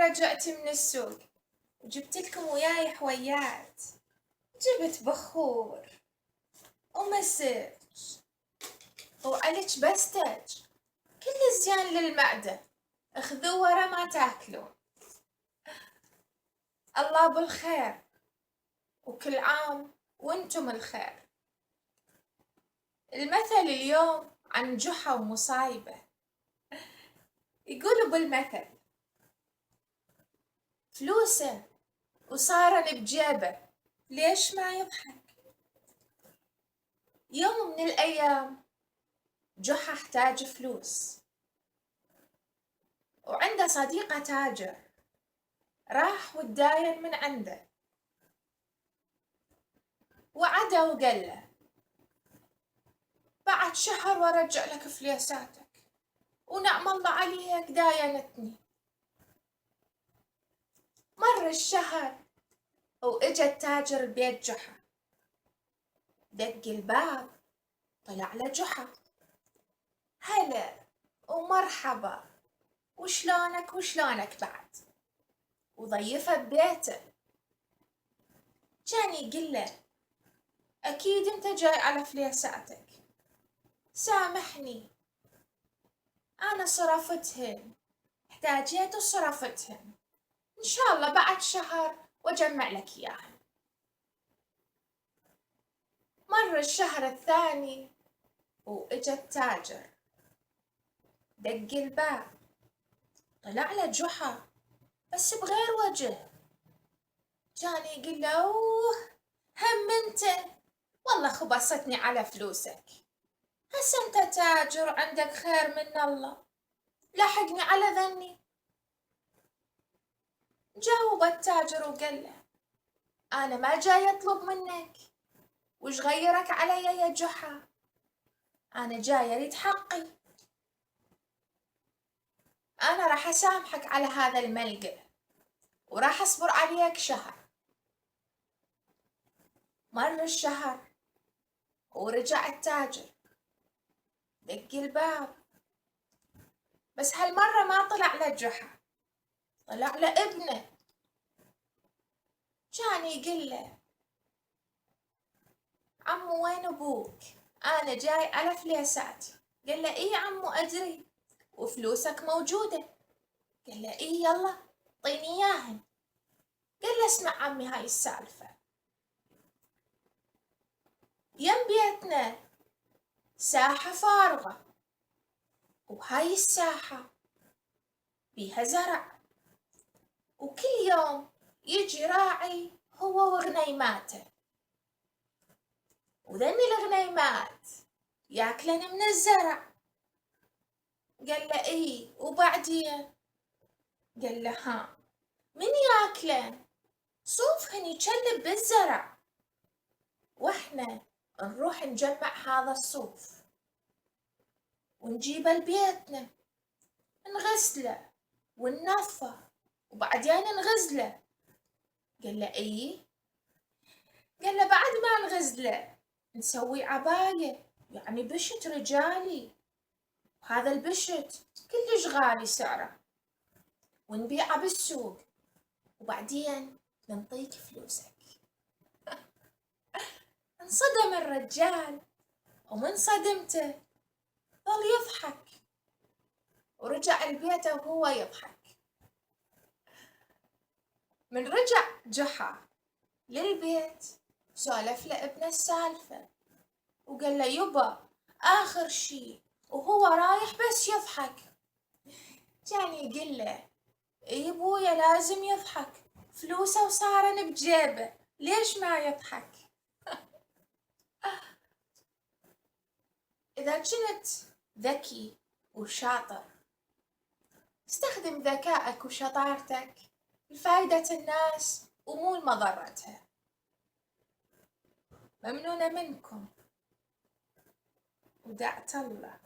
رجعت من السوق وجبت لكم وياي حويات. جبت بخور ومسج وعلج بستج، كل زين للمعدة، اخذوه ورا ما تاكلون. الله بالخير، وكل عام وانتم الخير. المثل اليوم عن جحا ومصايبة. يقولوا بالمثل: فلوسه وصارن بجيبه، ليش ما يضحك؟ يوم من الأيام جحا احتاج فلوس، وعنده صديقة تاجر، راح وتداين من عنده، وعدا وقال له: بعد شهر وارجع لك فليساتك، ونعم الله عليك داينتني. مر الشهر واجا التاجر بيت جحا، دق الباب، طلع له جحا: هلا ومرحبا، وشلونك بعد؟ وضيفه ببيته. كان يقول له: أكيد أنت جاي على فليساتك، سامحني أنا صرفتهن، احتاجيت وصرفتهن، إن شاء الله بعد شهر وأجمع لك إياهن. مر الشهر الثاني وإجا التاجر، دق الباب، طلع له جحا بس بغير وجه. كان يقول له: أوه هم أنت، والله خبصتني على فلوسك، هسه أنت تاجر عندك خير من الله، لحقني على ذني. جاوب التاجر وقال له: أنا ما جاي أطلب منك، وش غيرك علي يا جحا؟ أنا جاي أريد حقي، أنا راح أسامحك على هذا الملقى، وراح أصبر عليك شهر. مر الشهر ورجع التاجر، دق الباب، بس هالمرة ما طلع له جحا، طلع له ابنه. كان يقول له: عمو وين أبوك؟ أنا جاي على فليساتي. قال له: إيه عمو أدري، وفلوسك موجودة. قال له: إيه يلا طيني إياهن. قال له: اسمع عمي هاي السالفة، يم بيتنا ساحة فارغة، وهاي الساحة بيها زرع، وكل يوم يجي راعي هو وغنيماته، وذني الغنيمات ياكلن من الزرع. قال له: إيه وبعدين؟ قال له: ها من ياكلن؟ صوفهن يجلب بالزرع، واحنا نروح نجمع هذا الصوف ونجيبه لبيتنا، نغسله وننظفه وبعدين نغزله. قال له: إيه؟ قال له: بعد ما نغزله نسوي عباية، يعني بشت رجالي، وهذا البشت كلش غالي سعره، ونبيعه بالسوق، وبعدين ننطيك فلوسك. انصدم الرجال، ومن صدمته ظل يضحك، ورجع البيت وهو يضحك. من رجع جحا للبيت سولف لابنه السالفة، وقال له: يبا آخر شي وهو رايح بس يضحك. كان يقول له: إي بويا لازم يضحك، فلوسه وصارن بجيبه، ليش ما يضحك؟ إذا كنت ذكي وشاطر، استخدم ذكائك وشطارتك لفائدة الناس ومو لمضرتها. ممنونة منكم، ودعت الله.